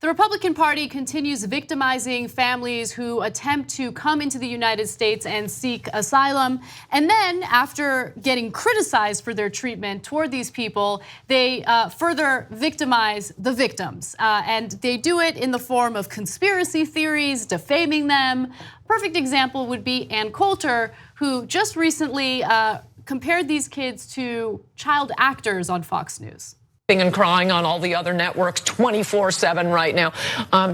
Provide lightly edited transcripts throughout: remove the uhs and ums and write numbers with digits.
The Republican Party continues victimizing families who attempt to come into the United States and seek asylum. And then after getting criticized for their treatment toward these people, they further victimize the victims. And they do it in the form of conspiracy theories, defaming them. Perfect example would be Ann Coulter, who just recently compared these kids to child actors on Fox News. And crying on all the other networks 24/7 right now.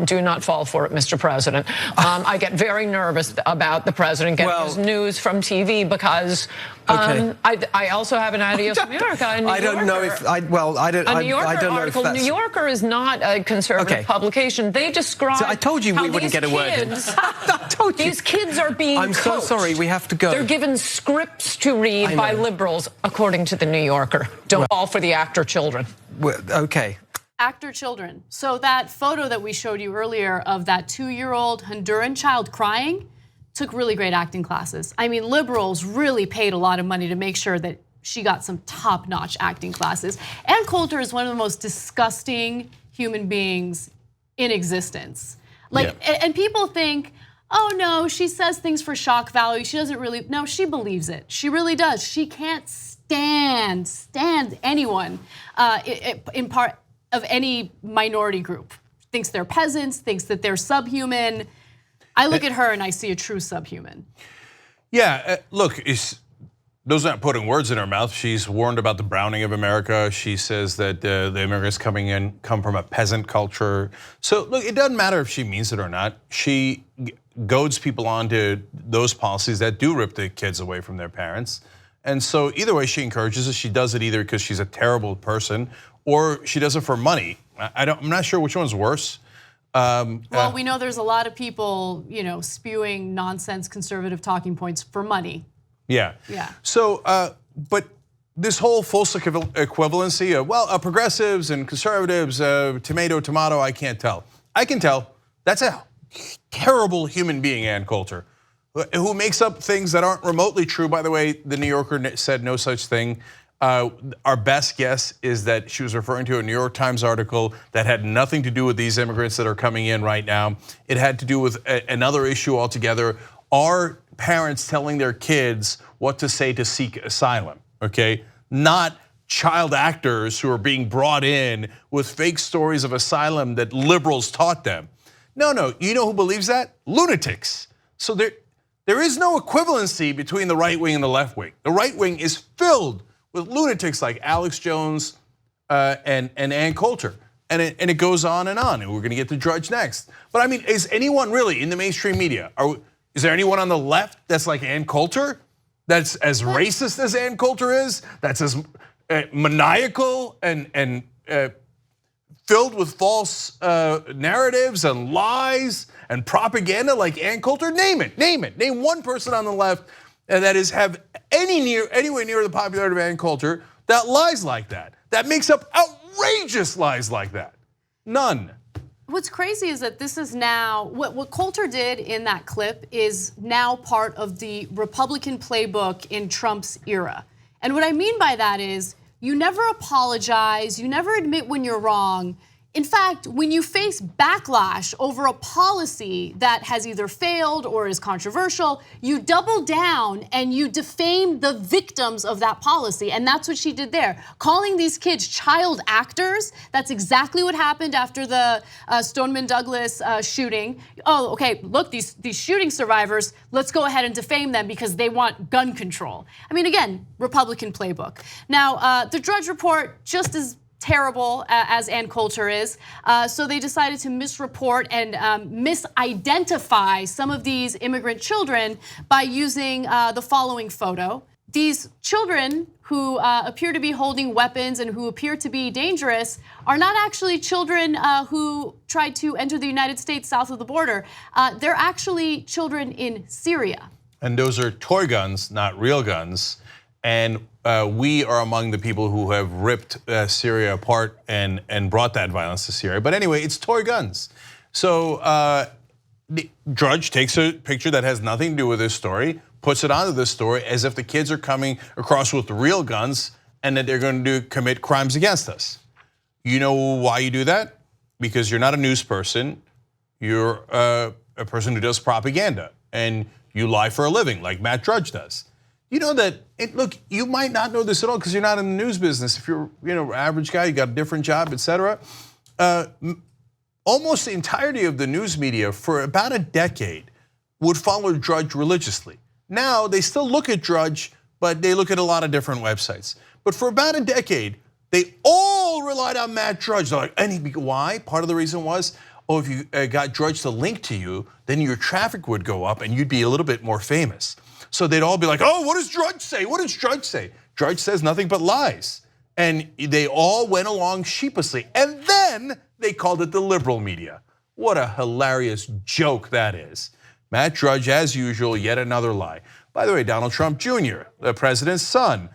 Do not fall for it, Mr. President. I get very nervous about the president getting his news from TV because I also have an idea from America. I don't know if I don't. A New Yorker I don't know article. if that's... New Yorker is not a conservative publication. They describe. So I told you we wouldn't get a word in. I told you. These kids are being. I'm so sorry. We have to go. They're given scripts to read by liberals, according to the New Yorker. Don't fall for the actor children. Okay. Actor children. So that photo that we showed you earlier of that 2-year-old Honduran child crying took really great acting classes. I mean, liberals really paid a lot of money to make sure that she got some top-notch acting classes. Ann Coulter is one of the most disgusting human beings in existence. And people think, oh no, she says things for shock value. She doesn't really, no, she believes it. She really does. She can't stand anyone in part of any minority group. Thinks they're peasants, thinks that they're subhuman. I look at her and I see a true subhuman. Yeah, look, those aren't putting words in her mouth. She's warned about the browning of America. She says that the immigrants coming in come from a peasant culture. So look, it doesn't matter if she means it or not. She goads people onto those policies that do rip the kids away from their parents. And so either way she encourages it. She does it either because she's a terrible person or she does it for money. I'm not sure which one's worse. Well, we know there's a lot of people, spewing nonsense conservative talking points for money. Yeah. So, but this whole false equivalency of, progressives and conservatives, tomato, I can't tell. I can tell. That's a terrible human being, Ann Coulter, who makes up things that aren't remotely true. By the way, the New Yorker said no such thing. Our best guess is that she was referring to a New York Times article that had nothing to do with these immigrants that are coming in right now. It had to do with another issue altogether. Are parents telling their kids what to say to seek asylum, okay? Not child actors who are being brought in with fake stories of asylum that liberals taught them. No, you know who believes that? Lunatics. So there is no equivalency between the right wing and the left wing. The right wing is filled with lunatics like Alex Jones and Ann Coulter. And it goes on, and we're gonna get to Drudge next. But I mean, is anyone really in the mainstream media, is there anyone on the left that's like Ann Coulter? That's as racist as Ann Coulter is? That's as maniacal and filled with false narratives and lies and propaganda like Ann Coulter? Name it. Name one person on the left that have anywhere near the popularity of Ann Coulter that lies like that, that makes up outrageous lies like that. None. What's crazy is that this is now, what Coulter did in that clip is now part of the Republican playbook in Trump's era. And what I mean by that is, you never apologize, you never admit when you're wrong. In fact, when you face backlash over a policy that has either failed or is controversial, you double down and you defame the victims of that policy. And that's what she did there. Calling these kids child actors, that's exactly what happened after the Stoneman Douglas shooting. Oh, okay, look, these shooting survivors, let's go ahead and defame them because they want gun control. I mean, again, Republican playbook. Now, the Drudge Report, just as terrible as Ann Coulter is. So they decided to misreport and misidentify some of these immigrant children by using the following photo. These children who appear to be holding weapons and who appear to be dangerous are not actually children who tried to enter the United States south of the border. They're actually children in Syria. And those are toy guns, not real guns. And we are among the people who have ripped Syria apart and brought that violence to Syria. But anyway, it's toy guns. So the Drudge takes a picture that has nothing to do with this story, puts it onto this story as if the kids are coming across with real guns and that they're going to commit crimes against us. You know why you do that? because you're not a news person. You're a person who does propaganda, and you lie for a living, like Matt Drudge does. You know that, look, you might not know this at all because you're not in the news business. If you're average guy, you got a different job, etc. Almost the entirety of the news media for about a decade would follow Drudge religiously. Now, they still look at Drudge, but they look at a lot of different websites. But for about a decade, they all relied on Matt Drudge. They're like, why? Part of the reason was, if you got Drudge to link to you, then your traffic would go up and you'd be a little bit more famous. So they'd all be like, what does Drudge say? What does Drudge say? Drudge says nothing but lies. And they all went along sheepishly. And then they called it the liberal media. What a hilarious joke that is. Matt Drudge, as usual, yet another lie. By the way, Donald Trump Jr., the president's son,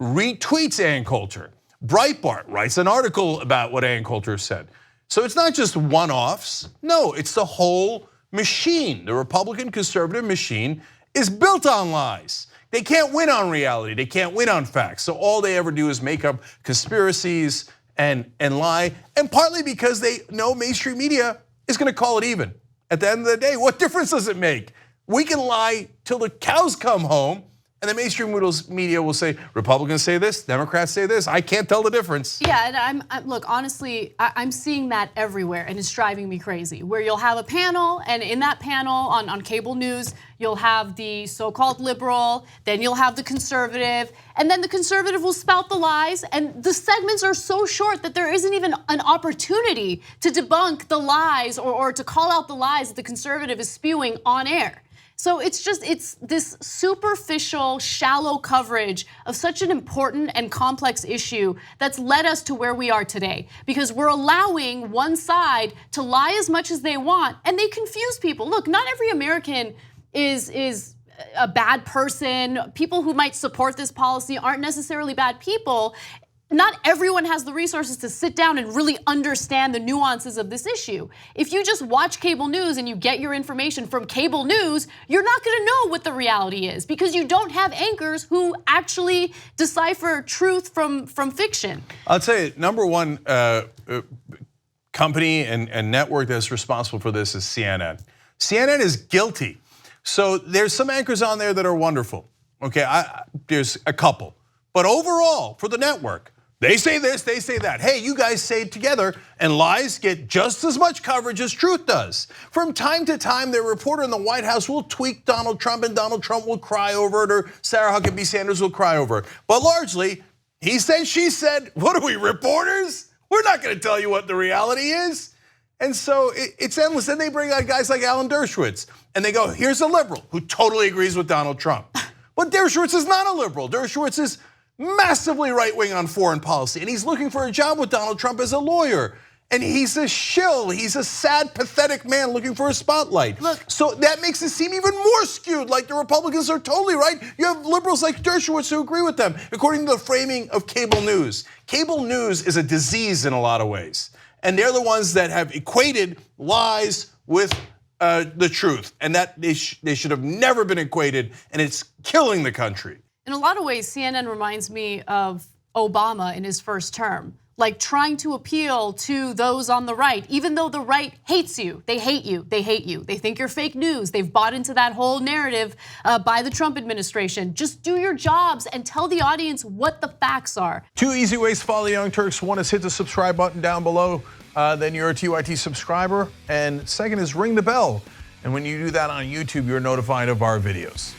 retweets Ann Coulter. Breitbart writes an article about what Ann Coulter said. So it's not just one-offs. No, it's the whole machine. The Republican conservative machine is built on lies. They can't win on reality. They can't win on facts. So all they ever do is make up conspiracies and lie. And partly because they know mainstream media is going to call it even. At the end of the day, what difference does it make? We can lie till the cows come home, and the mainstream media will say, Republicans say this, Democrats say this. I can't tell the difference. Yeah, and look, honestly, I'm seeing that everywhere, and it's driving me crazy. Where you'll have a panel, and in that panel on cable news, you'll have the so-called liberal, then you'll have the conservative, and then the conservative will spout the lies, and the segments are so short that there isn't even an opportunity to debunk the lies or to call out the lies that the conservative is spewing on air. So it's this superficial, shallow coverage of such an important and complex issue that's led us to where we are today. Because we're allowing one side to lie as much as they want, and they confuse people. Look, not every American is a bad person. People who might support this policy aren't necessarily bad people. Not everyone has the resources to sit down and really understand the nuances of this issue. If you just watch cable news and you get your information from cable news, you're not gonna know what the reality is because you don't have anchors who actually decipher truth from fiction. I'll tell you, number one company and network that's responsible for this is CNN. CNN is guilty. So there's some anchors on there that are wonderful. Okay, there's a couple. But overall, for the network, they say this, they say that. Hey, you guys say it together, and lies get just as much coverage as truth does. From time to time, their reporter in the White House will tweak Donald Trump, and Donald Trump will cry over it, or Sarah Huckabee Sanders will cry over it. But largely, he said, she said, what are we, reporters? We're not gonna tell you what the reality is. And so it's endless. Then they bring out guys like Alan Dershowitz, and they go, here's a liberal who totally agrees with Donald Trump. But Dershowitz is not a liberal. Dershowitz is massively right-wing on foreign policy, and he's looking for a job with Donald Trump as a lawyer. And he's a shill, he's a sad, pathetic man looking for a spotlight. Look. So that makes it seem even more skewed, like the Republicans are totally right. You have liberals like Dershowitz who agree with them, according to the framing of cable news. Cable news is a disease in a lot of ways. And they're the ones that have equated lies with the truth. And that they should have never been equated, and it's killing the country. In a lot of ways, CNN reminds me of Obama in his first term, like trying to appeal to those on the right, even though the right hates you. They hate you, they hate you. They think you're fake news. They've bought into that whole narrative by the Trump administration. Just do your jobs and tell the audience what the facts are. 2 easy ways to follow the Young Turks. One is hit the subscribe button down below, then you're a TYT subscriber. And second is ring the bell. And when you do that on YouTube, you're notified of our videos.